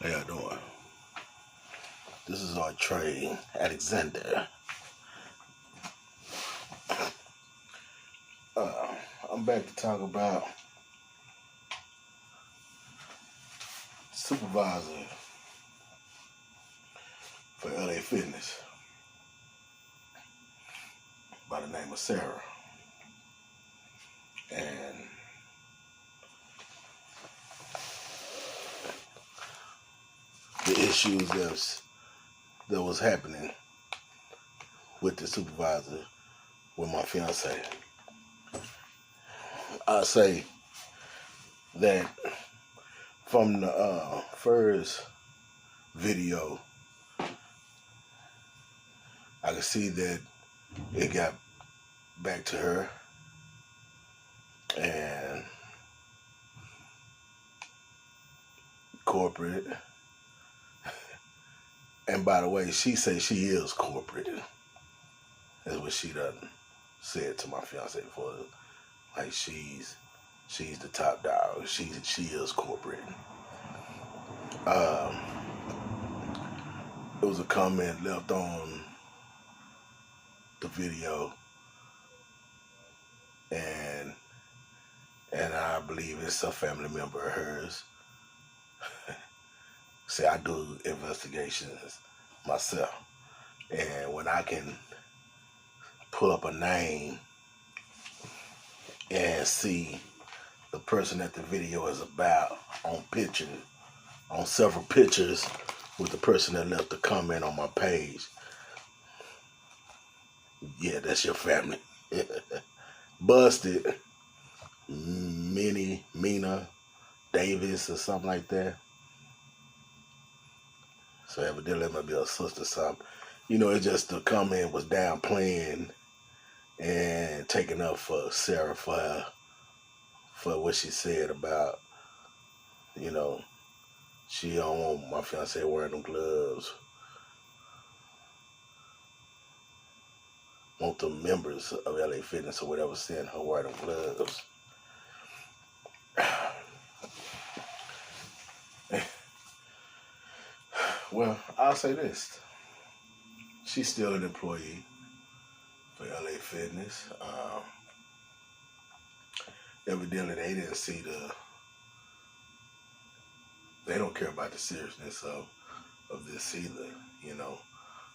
How y'all doing? This is our Trey Alexander. I'm back to talk about supervisor for LaFitness by the name of Sarah. And the issues that was happening with the supervisor with my fiance. I say that from the first video, I could see that it got back to her, and corporate. And by the way, she says she is corporate. That's what she done said to my fiance before. Like she's the top dog. She is corporate. There was a comment left on the video, and I believe it's a family member of hers. See, I do investigations myself, and when I can pull up a name and see the person that the video is about on several pictures with the person that left the comment on my page, yeah, that's your family. Busted. Mina Davis or something like that. So evidently it might be a sister or something. You know, it's just the comment was downplaying and taking up for Sarah for what she said about, you know, she don't want my fiance wearing them gloves. Want the members of LaFitness or whatever saying her wear them gloves. Well, I'll say this. She's still an employee for LaFitness. Evidently, they didn't see they don't care about the seriousness of this either, you know,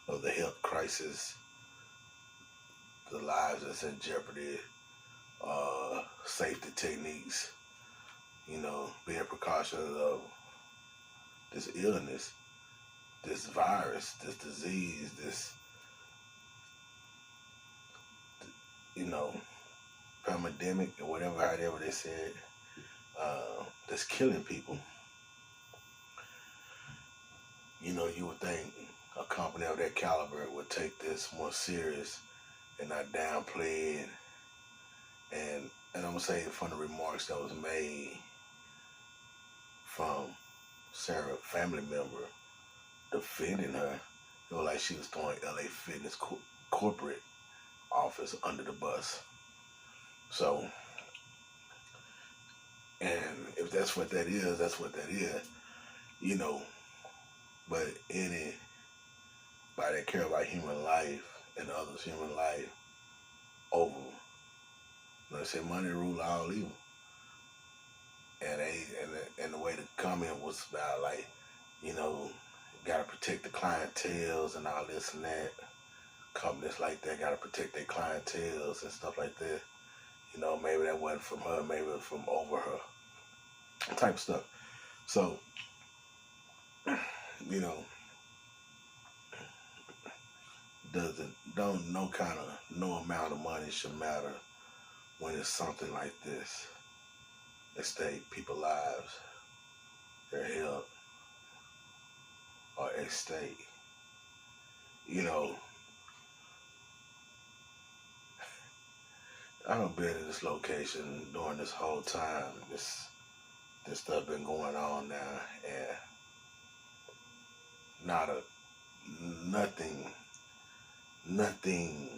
of the health crisis, the lives that's in jeopardy, safety techniques, you know, being precautions of this illness, this virus, this disease, this, you know, pandemic or whatever, however they said, that's killing people. You know, you would think a company of that caliber would take this more serious and not downplay it. And I'm gonna say from the remarks that was made from Sarah's family member defending her, it was like she was throwing LaFitness corporate office under the bus. So, and if that's what that is, that's what that is, you know. But anybody that care about human life and others' human life over, you know, they say money rule all evil. And the way the comment was about, like, you know, gotta protect the clientels and all this and that. Companies like that gotta protect their clientels and stuff like that. You know, maybe that wasn't from her, maybe it was from over her, type of stuff. So, you know, no amount of money should matter when it's something like this. At stake, people's lives, their health are at stake. You know, I've been in this location during this whole time. This stuff been going on now, and nothing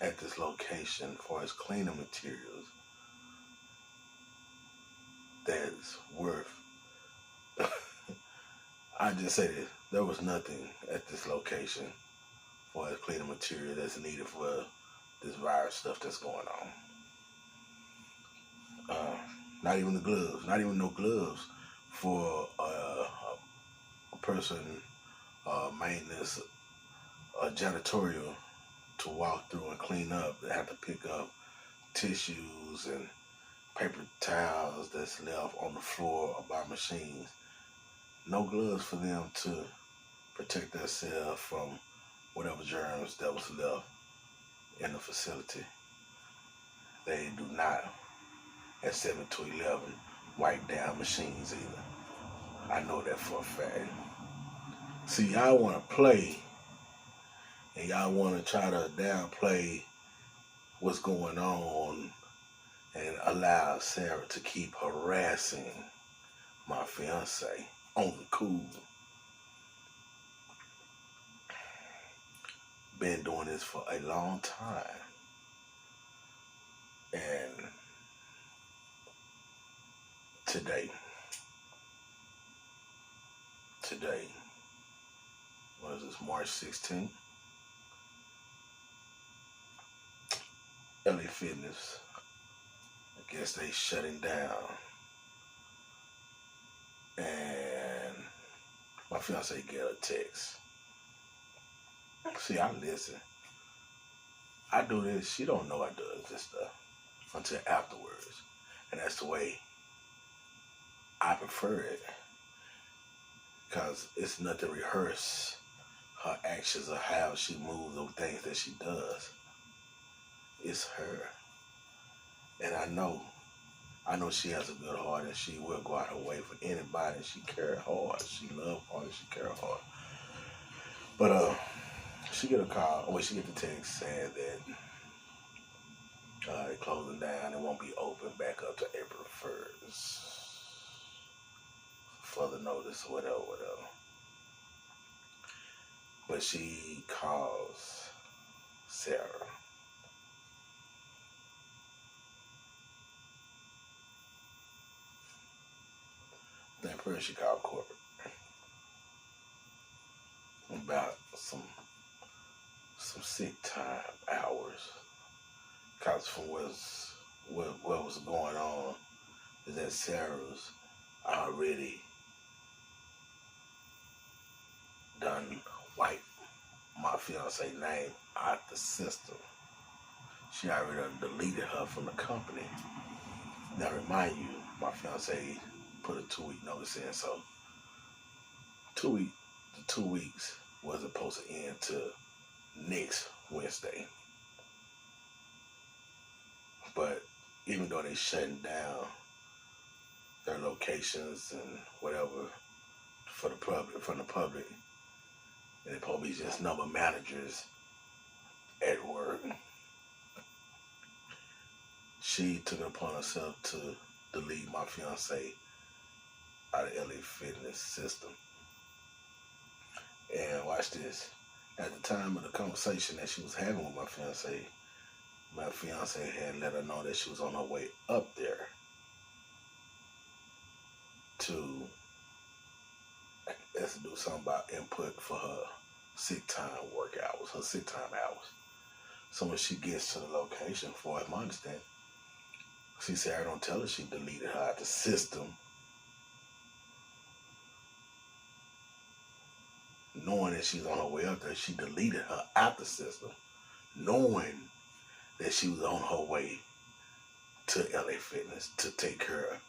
at this location for as cleaning materials that's worth I just say this, there was nothing at this location for as cleaning material that's needed for this virus stuff that's going on. Not even the gloves, not even no gloves for a person, maintenance, janitorial to walk through and clean up. They have to pick up tissues and paper towels that's left on the floor or by machines. No gloves for them to protect themselves from whatever germs that was left in the facility. They do not, at 7 to 11, wipe down machines either. I know that for a fact. See, y'all want to play, and y'all want to try to downplay what's going on and allow Sarah to keep harassing my fiance on the cool. Been doing this for a long time. And today, what is this, March 16th? LaFitness, I guess they shutting down. And my fiance get a text. See, I listen. I do this. She don't know I do this stuff until afterwards. And that's the way I prefer it. Because it's nothing to rehearse her actions or how she moves or things that she does. It's her. And I know she has a good heart and she will go out her way for anybody. She care hard. She love hard and she care hard. But she get a call, she get the text saying that they're closing down. It won't be open back up to April 1st. Further notice or whatever. But she calls Sarah. Then first she called corporate about some sick time hours. Cause from what was going on is that Sarah's already done wiped my fiance name out the system. She already deleted her from the company. Now remind you, my fiance put a 2-week notice in, so 2 weeks wasn't supposed to end till next Wednesday. But even though they shutting down their locations and whatever from the public, and they probably just number managers at work, she took it upon herself to delete my fiance out of LaFitness system. And watch this. At the time of the conversation that she was having with my fiance had let her know that she was on her way up there to do something about input for her sick time work hours, her sick time hours. So when she gets to the location, for my understanding, she said, I don't tell her she deleted her out the system, knowing that she's on her way up there. She deleted her out the system, knowing that she was on her way to LaFitness to take care of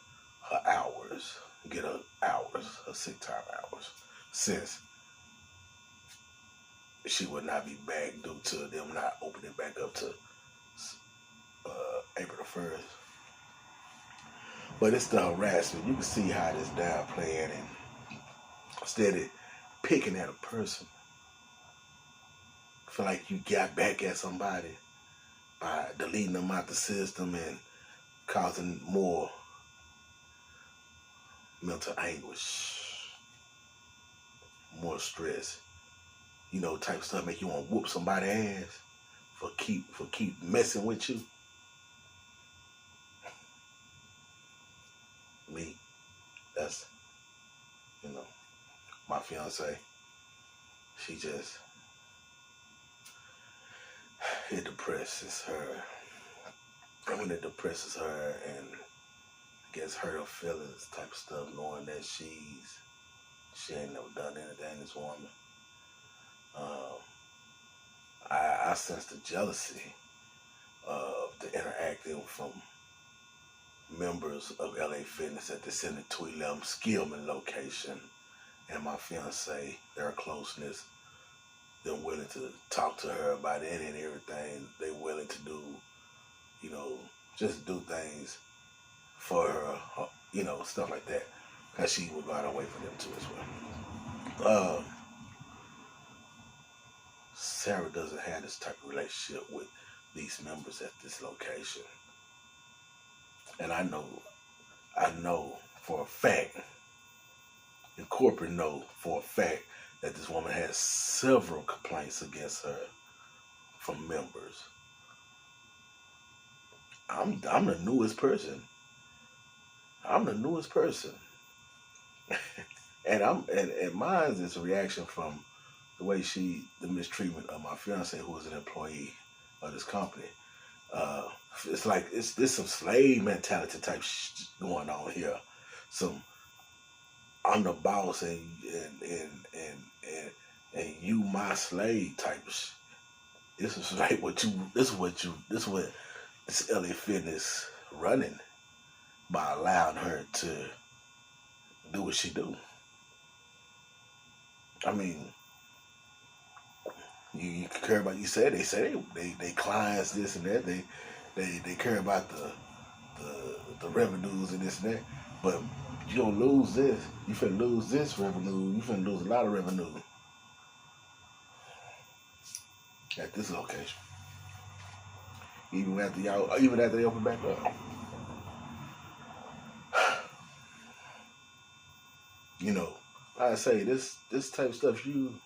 her hours, get her hours, her sick time hours, since she would not be back due to them not opening back up to April the 1st. But it's the harassment. You can see how this downplaying and steady picking at a person. Feel like you got back at somebody by deleting them out the system and causing more mental anguish, more stress. You know, type of stuff make you want to whoop somebody's ass for keep messing with you. Me, that's, my fiance, she just, it depresses her. And when it depresses her and gets hurt her feelings type of stuff, knowing that she ain't never done anything, this woman. I sense the jealousy of the interacting from members of LA Fitness at the Center 211 SKILLMAN location, and my fiance, their closeness, them willing to talk to her about any and everything. They willing to do, you know, just do things for her, you know, stuff like that, because she would go out of way for them too as well. Sarah doesn't have this type of relationship with these members at this location. And I know for a fact, and corporate know for a fact, that this woman has several complaints against her from members. I'm the newest person. I'm the newest person. and mine is a reaction from the way the mistreatment of my fiance, who is an employee of this company. It's like there's some slave mentality type going on here. I'm the boss and you my slave type of shit. This is what this LA Fitness running by allowing her to do what she do. I mean, you care about, they say they clients, this and that, they care about the revenues and this and that, but you don't lose this. You finna lose this revenue. You finna lose a lot of revenue at this location. Even after they open back up. You know, like I say, this type of stuff, you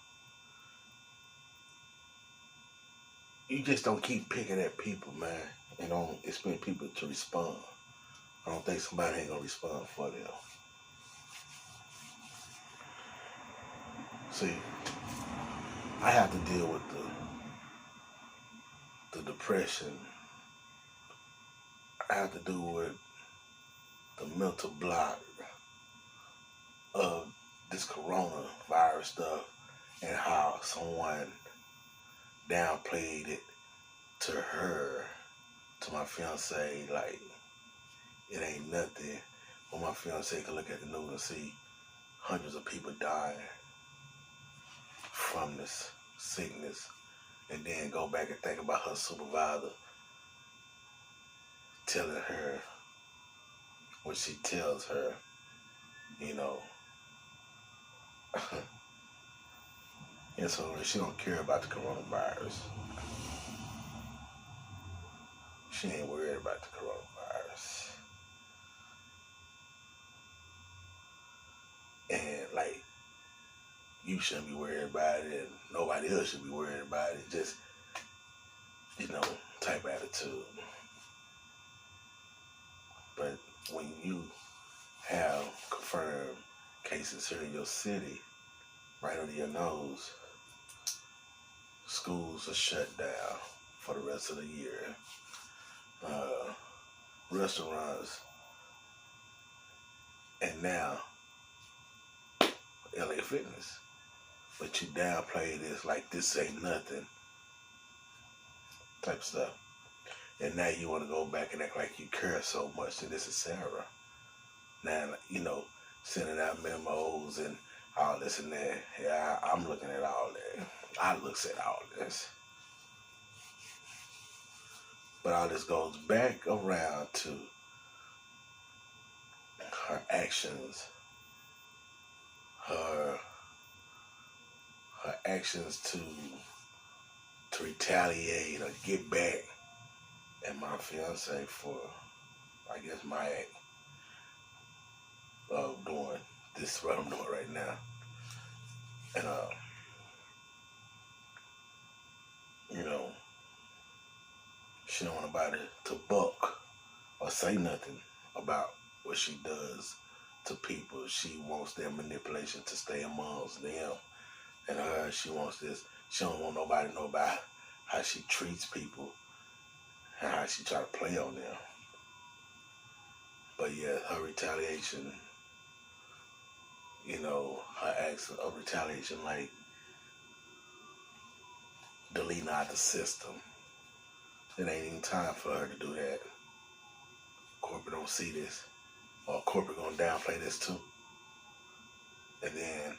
just don't keep picking at people, man, and don't expect people to respond. I don't think somebody ain't gonna respond for them. See, I have to deal with the depression. I have to deal with the mental block of this coronavirus stuff and how someone downplayed it to her, to my fiance, like it ain't nothing. When my fiance can look at the news and see hundreds of people dying from this sickness, and then go back and think about her supervisor telling her what she tells her, you know. And so she don't care about the coronavirus. She ain't worried about the coronavirus. And like, you shouldn't be worried about it, and nobody else should be worried about it. Just, you know, type attitude. But when you have confirmed cases here in your city, right under your nose, schools are shut down for the rest of the year. Restaurants, and now LA Fitness. But you downplay this like this ain't nothing type stuff. And now you want to go back and act like you care so much that this is Sarah. Now, you know, sending out memos and all this and that. Yeah, I'm looking at all that. I looks at all this. But all this goes back around to her actions, her actions to retaliate or get back at my fiance for, I guess, my act of doing this, what I'm doing right now. And you know, she don't want nobody to buck or say nothing about what she does to people. She wants their manipulation to stay amongst them. And her, she wants this. She don't want nobody to know about how she treats people and how she try to play on them. But yeah, her retaliation, her acts of retaliation, like deleting out the system. It ain't even time for her to do that. Corporate don't see this. Or corporate gonna downplay this too. And then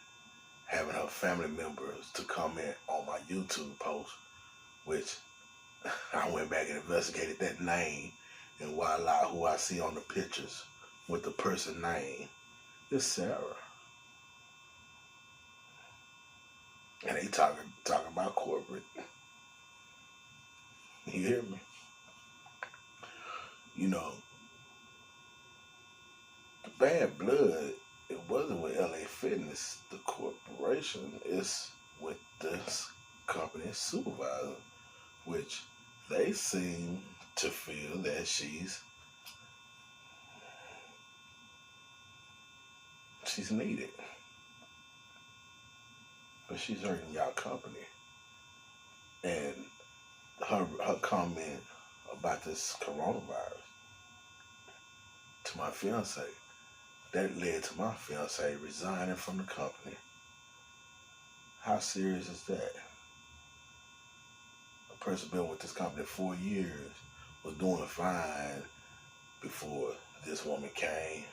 having her family members to comment on my YouTube post, which I went back and investigated that name, and voila, who I see on the pictures with the person name is Sarah. And they talking about corporate. You hear me? The bad blood, it wasn't with LaFitness, the corporation. It's with this company supervisor, which they seem to feel that she's needed. But she's hurting y'all company. And her comment about this coronavirus to my fiance, that led to my fiance resigning from the company. How serious is that? A person been with this company 4 years, was doing fine before this woman came,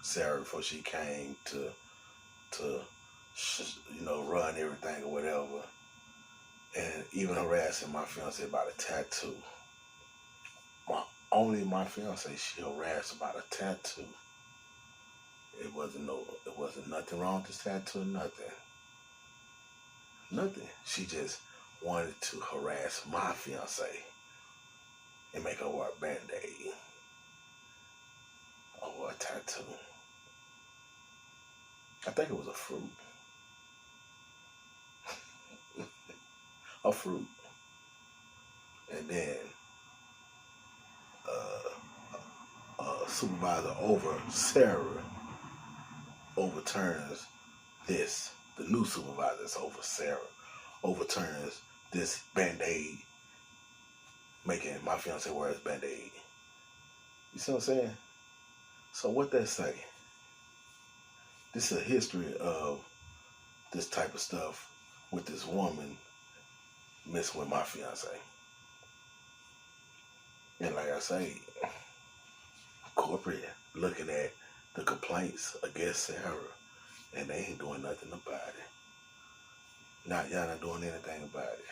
Sarah, before she came to run everything or whatever, and even harassing my fiance about a tattoo. My fiance, she harassed about a tattoo. It wasn't nothing wrong with this tattoo, nothing. She just wanted to harass my fiance and make her wear a band-aid over a tattoo. I think it was a fruit. A fruit. And then supervisor over Sarah overturns this. The new supervisor that's over Sarah overturns this band-aid, making my fiance wear his band-aid. You see what I'm saying? So what that say? This is a history of this type of stuff with this woman messing with my fiance. And like I say, corporate looking at the complaints against Sarah, and they ain't doing nothing about it. Y'all not doing anything about it.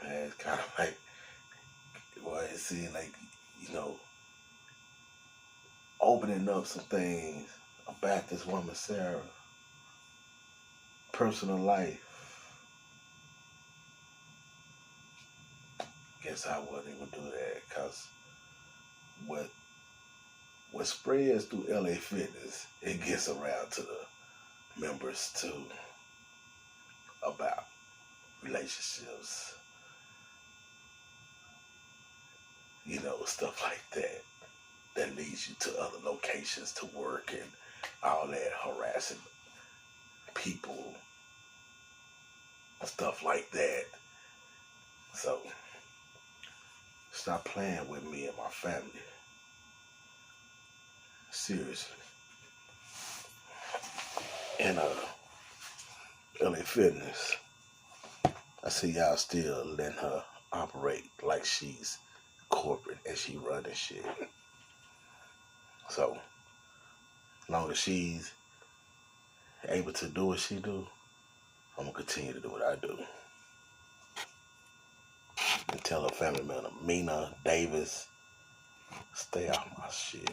Man, it's kind of like, it seems like, opening up some things about this woman, Sarah, personal life. Guess I wouldn't even do that, because what spreads through LaFitness, it gets around to the members too, about relationships, stuff like that leads you to other locations to work and all that, harassing people, stuff like that. So stop playing with me and my family. Seriously. And LaFitness, I see y'all still letting her operate like she's corporate and she running shit. So, as long as she's able to do what she do, I'm going to continue to do what I do. And tell her family member, Mina Davis, stay off my shit.